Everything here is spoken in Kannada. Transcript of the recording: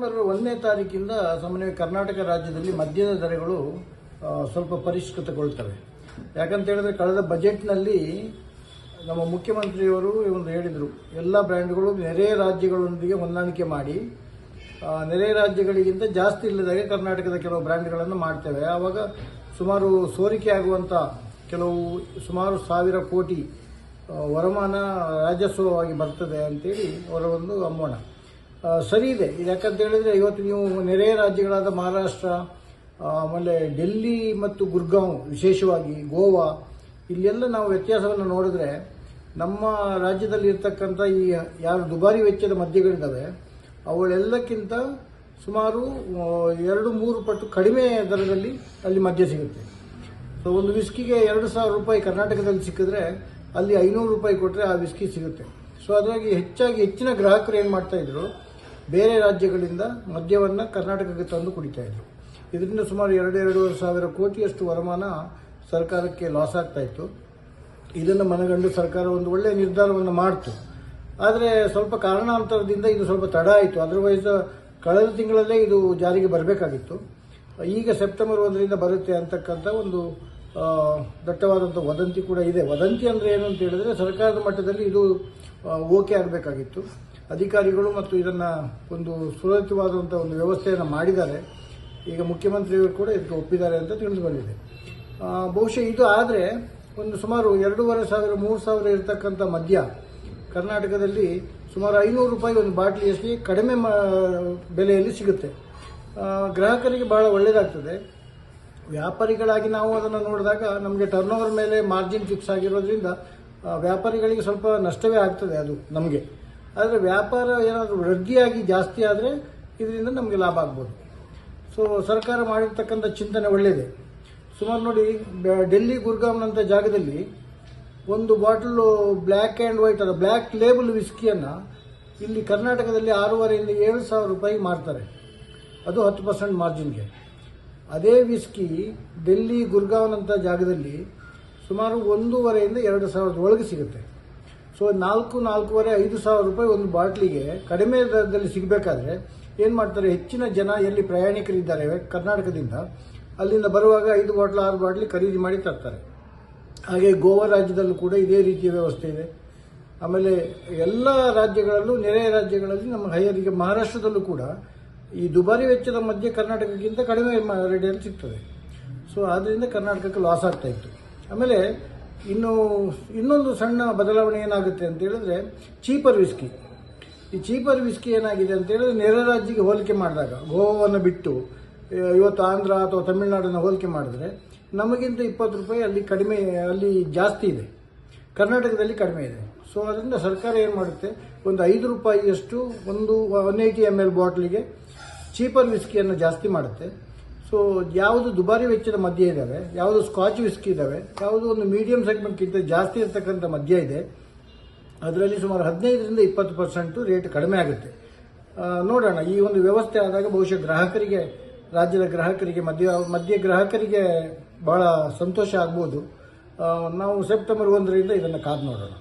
ಸೆಪ್ಟೆಂಬರ್ 1ನೇ ತಾರೀಕಿಂದ ಸಾಮಾನ್ಯವಾಗಿ ಕರ್ನಾಟಕ ರಾಜ್ಯದಲ್ಲಿ ಮದ್ಯದ ದರಗಳು ಸ್ವಲ್ಪ ಪರಿಷ್ಕೃತಗೊಳ್ತವೆ. ಯಾಕಂತ ಹೇಳಿದ್ರೆ ಕಳೆದ ಬಜೆಟ್ನಲ್ಲಿ ನಮ್ಮ ಮುಖ್ಯಮಂತ್ರಿಯವರು ಒಂದು ಹೇಳಿದರು, ಎಲ್ಲ ಬ್ರ್ಯಾಂಡ್ಗಳು ನೆರೆಯ ರಾಜ್ಯಗಳೊಂದಿಗೆ ಹೊಂದಾಣಿಕೆ ಮಾಡಿ ನೆರೆಯ ರಾಜ್ಯಗಳಿಗಿಂತ ಜಾಸ್ತಿ ಇಲ್ಲದಾಗೆ ಕರ್ನಾಟಕದ ಕೆಲವು ಬ್ರ್ಯಾಂಡ್ಗಳನ್ನು ಮಾಡ್ತೇವೆ. ಆವಾಗ ಸುಮಾರು ಸೋರಿಕೆ ಆಗುವಂಥ ಸುಮಾರು 1000 ಕೋಟಿ ವರಮಾನ ರಾಜಸ್ವವಾಗಿ ಬರ್ತದೆ ಅಂತೇಳಿ ಅವರ ಒಂದು ಅಂಬೋಣ. ಸರಿ ಇದೆ. ಇದು ಯಾಕಂತ ಹೇಳಿದ್ರೆ ಇವತ್ತು ನೀವು ನೆರೆಯ ರಾಜ್ಯಗಳಾದ ಮಹಾರಾಷ್ಟ್ರ, ಆಮೇಲೆ ಡೆಲ್ಲಿ ಮತ್ತು ಗುರ್ಗಾಂವ್, ವಿಶೇಷವಾಗಿ ಗೋವಾ, ಇಲ್ಲೆಲ್ಲ ನಾವು ವ್ಯತ್ಯಾಸವನ್ನು ನೋಡಿದ್ರೆ ನಮ್ಮ ರಾಜ್ಯದಲ್ಲಿ ಇರ್ತಕ್ಕಂಥ ಈ ಯಾರು ದುಬಾರಿ ವೆಚ್ಚದ ಮದ್ಯಗಳಿದ್ದಾವೆ ಅವುಗಳೆಲ್ಲಕ್ಕಿಂತ ಸುಮಾರು 2-3 ಪಟ್ಟು ಕಡಿಮೆ ದರದಲ್ಲಿ ಅಲ್ಲಿ ಮದ್ಯ ಸಿಗುತ್ತೆ. ಸೊ ಒಂದು ವಿಸ್ಕಿಗೆ 2,000 ರೂಪಾಯಿ ಕರ್ನಾಟಕದಲ್ಲಿ ಸಿಕ್ಕಿದ್ರೆ ಅಲ್ಲಿ 500 ರೂಪಾಯಿ ಕೊಟ್ಟರೆ ಆ ವಿಸ್ಕಿ ಸಿಗುತ್ತೆ. ಸೊ ಅದರಾಗಿ ಹೆಚ್ಚಿನ ಗ್ರಾಹಕರು ಏನು ಮಾಡ್ತಾ ಇದ್ರು, ಬೇರೆ ರಾಜ್ಯಗಳಿಂದ ಮದ್ಯವನ್ನು ಕರ್ನಾಟಕಕ್ಕೆ ತಂದು ಕುಡಿತಾ ಇದ್ರು. ಇದರಿಂದ ಸುಮಾರು 2-2.5 ಸಾವಿರ ಕೋಟಿಯಷ್ಟು ವರಮಾನ ಸರ್ಕಾರಕ್ಕೆ ಲಾಸ್ ಆಗ್ತಾ ಇತ್ತು. ಇದನ್ನು ಮನಗಂಡು ಸರ್ಕಾರ ಒಂದು ಒಳ್ಳೆಯ ನಿರ್ಧಾರವನ್ನು ಮಾಡ್ತು. ಆದರೆ ಸ್ವಲ್ಪ ಕಾರಣಾಂತರದಿಂದ ಇದು ಸ್ವಲ್ಪ ತಡ ಆಯಿತು. ಅದರ್ವೈಸ್ ಕಳೆದ ತಿಂಗಳಲ್ಲೇ ಇದು ಜಾರಿಗೆ ಬರಬೇಕಾಗಿತ್ತು. ಈಗ ಸೆಪ್ಟೆಂಬರ್ 1ರಿಂದ ಬರುತ್ತೆ ಅಂತಕ್ಕಂಥ ಒಂದು ದಟ್ಟವಾದಂಥ ವದಂತಿ ಕೂಡ ಇದೆ. ವದಂತಿ ಅಂದರೆ ಏನು ಅಂತ ಹೇಳಿದ್ರೆ ಸರ್ಕಾರದ ಮಟ್ಟದಲ್ಲಿ ಇದು ಓಕೆ ಆಗಬೇಕಾಗಿತ್ತು. ಅಧಿಕಾರಿಗಳು ಮತ್ತು ಇದನ್ನು ಒಂದು ಸುರಕ್ಷಿತವಾದಂಥ ಒಂದು ವ್ಯವಸ್ಥೆಯನ್ನು ಮಾಡಿದ್ದಾರೆ. ಈಗ ಮುಖ್ಯಮಂತ್ರಿಗಳು ಕೂಡ ಇದಕ್ಕೆ ಒಪ್ಪಿದ್ದಾರೆ ಅಂತ ತಿಳಿದು ಬಂದಿದೆ. ಬಹುಶಃ ಇದು ಆದರೆ ಒಂದು ಸುಮಾರು 2,500-3,000 ಇರತಕ್ಕಂಥ ಮದ್ಯ ಕರ್ನಾಟಕದಲ್ಲಿ ಸುಮಾರು 500 ರೂಪಾಯಿ ಒಂದು ಬಾಟ್ಲಿಯಷ್ಟು ಕಡಿಮೆ ಬೆಲೆಯಲ್ಲಿ ಸಿಗುತ್ತೆ. ಗ್ರಾಹಕರಿಗೆ ಬಹಳ ಒಳ್ಳೆಯದಾಗ್ತದೆ. ವ್ಯಾಪಾರಿಗಳಾಗಿ ನಾವು ಅದನ್ನು ನೋಡಿದಾಗ ನಮಗೆ ಟರ್ನ್ ಓವರ್ ಮೇಲೆ ಮಾರ್ಜಿನ್ ಫಿಕ್ಸ್ ಆಗಿರೋದ್ರಿಂದ ವ್ಯಾಪಾರಿಗಳಿಗೆ ಸ್ವಲ್ಪ ನಷ್ಟವೇ ಆಗ್ತದೆ ಅದು ನಮಗೆ. ಆದರೆ ವ್ಯಾಪಾರ ಏನಾದರೂ ವೃದ್ಧಿಯಾಗಿ ಜಾಸ್ತಿ ಆದರೆ ಇದರಿಂದ ನಮಗೆ ಲಾಭ ಆಗ್ಬೋದು. ಸೊ ಸರ್ಕಾರ ಮಾಡಿರ್ತಕ್ಕಂಥ ಚಿಂತನೆ ಒಳ್ಳೆಯದೇ. ಸುಮಾರು ನೋಡಿ, ಡೆಲ್ಲಿ ಗುರ್ಗಾಂವ್ನಂಥ ಜಾಗದಲ್ಲಿ ಒಂದು ಬಾಟಲು ಬ್ಲ್ಯಾಕ್ ಆ್ಯಂಡ್ ವೈಟ್ ಅದ ಬ್ಲ್ಯಾಕ್ ಲೇಬಲ್ ವಿಸ್ಕಿಯನ್ನು ಇಲ್ಲಿ ಕರ್ನಾಟಕದಲ್ಲಿ 6,500-7,000 ರೂಪಾಯಿ ಮಾರ್ತಾರೆ. ಅದು 10% ಮಾರ್ಜಿನ್ಗೆ. ಅದೇ ವಿಸ್ಕಿ ಡೆಲ್ಲಿ ಗುರ್ಗಾಂವ್ನಂಥ ಜಾಗದಲ್ಲಿ ಸುಮಾರು 1,500-2,000 ಒಳಗೆ ಸಿಗುತ್ತೆ. ಸೊ 4,500 ರೂಪಾಯಿ ಒಂದು ಬಾಟ್ಲಿಗೆ ಕಡಿಮೆ ದರದಲ್ಲಿ ಸಿಗಬೇಕಾದ್ರೆ ಏನು ಮಾಡ್ತಾರೆ, ಹೆಚ್ಚಿನ ಜನ ಎಲ್ಲಿ ಪ್ರಯಾಣಿಕರಿದ್ದಾರೆ ಕರ್ನಾಟಕದಿಂದ ಅಲ್ಲಿಂದ ಬರುವಾಗ 5 ಬಾಟ್ಲು 6 ಬಾಟ್ಲಿ ಖರೀದಿ ಮಾಡಿ ತರ್ತಾರೆ. ಹಾಗೆ ಗೋವಾ ರಾಜ್ಯದಲ್ಲೂ ಕೂಡ ಇದೇ ರೀತಿಯ ವ್ಯವಸ್ಥೆ ಇದೆ. ಆಮೇಲೆ ಎಲ್ಲ ರಾಜ್ಯಗಳಲ್ಲೂ, ನೆರೆಯ ರಾಜ್ಯಗಳಲ್ಲಿ, ನಮ್ಮ ಹೈಯರಿಗೆ ಮಹಾರಾಷ್ಟ್ರದಲ್ಲೂ ಕೂಡ ಈ ದುಬಾರಿ ವೆಚ್ಚದ ಮಧ್ಯೆ ಕರ್ನಾಟಕಕ್ಕಿಂತ ಕಡಿಮೆ ರೇಟಲ್ಲಿ ಸಿಗ್ತದೆ. ಸೊ ಆದ್ದರಿಂದ ಕರ್ನಾಟಕಕ್ಕೆ ಲಾಸ್ ಆಗ್ತಾ ಇತ್ತು. ಆಮೇಲೆ ಇನ್ನೊಂದು ಸಣ್ಣ ಬದಲಾವಣೆ ಏನಾಗುತ್ತೆ ಅಂತ ಹೇಳಿದ್ರೆ ಚೀಪರ್ ವಿಸ್ಕಿ. ಈ ಚೀಪರ್ ವಿಸ್ಕಿ ಏನಾಗಿದೆ ಅಂತ ಹೇಳಿದ್ರೆ ನೆರೆ ರಾಜ್ಯಕ್ಕೆ ಹೋಲಿಕೆ ಮಾಡಿದಾಗ, ಗೋವಾವನ್ನು ಬಿಟ್ಟು ಇವತ್ತು ಆಂಧ್ರ ಅಥವಾ ತಮಿಳುನಾಡನ್ನು ಹೋಲಿಕೆ ಮಾಡಿದ್ರೆ ನಮಗಿಂತ 20 ರೂಪಾಯಿ ಅಲ್ಲಿ ಕಡಿಮೆ, ಅಲ್ಲಿ ಜಾಸ್ತಿ ಇದೆ, ಕರ್ನಾಟಕದಲ್ಲಿ ಕಡಿಮೆ ಇದೆ. ಸೊ ಅದರಿಂದ ಸರ್ಕಾರ ಏನು ಮಾಡುತ್ತೆ, ಒಂದು 5 ರೂಪಾಯಿಯಷ್ಟು ಒಂದು 180 ml ಬಾಟ್ಲಿಗೆ ಚೀಪರ್ ವಿಸ್ಕಿಯನ್ನು ಜಾಸ್ತಿ ಮಾಡುತ್ತೆ. ಸೊ ಯಾವುದು ದುಬಾರಿ ವೆಚ್ಚದ ಮದ್ಯ ಇದ್ದಾವೆ, ಯಾವುದು ಸ್ಕಾಚ್ ವಿಸ್ಕಿ ಇದ್ದಾವೆ, ಯಾವುದು ಒಂದು ಮೀಡಿಯಂ ಸೆಗ್ಮೆಂಟ್ಗಿಂತ ಜಾಸ್ತಿ ಇರತಕ್ಕಂಥ ಮದ್ಯ ಇದೆ, ಅದರಲ್ಲಿ ಸುಮಾರು 15-20% ರೇಟ್ ಕಡಿಮೆ ಆಗುತ್ತೆ. ನೋಡೋಣ, ಈ ಒಂದು ವ್ಯವಸ್ಥೆ ಆದಾಗ ಬಹುಶಃ ಗ್ರಾಹಕರಿಗೆ, ರಾಜ್ಯದ ಗ್ರಾಹಕರಿಗೆ, ಮದ್ಯ ಗ್ರಾಹಕರಿಗೆ ಬಹಳ ಸಂತೋಷ ಆಗ್ಬೋದು. ನಾವು ಸೆಪ್ಟೆಂಬರ್ 1ರಿಂದ ಇದನ್ನು ಕಾದು ನೋಡೋಣ.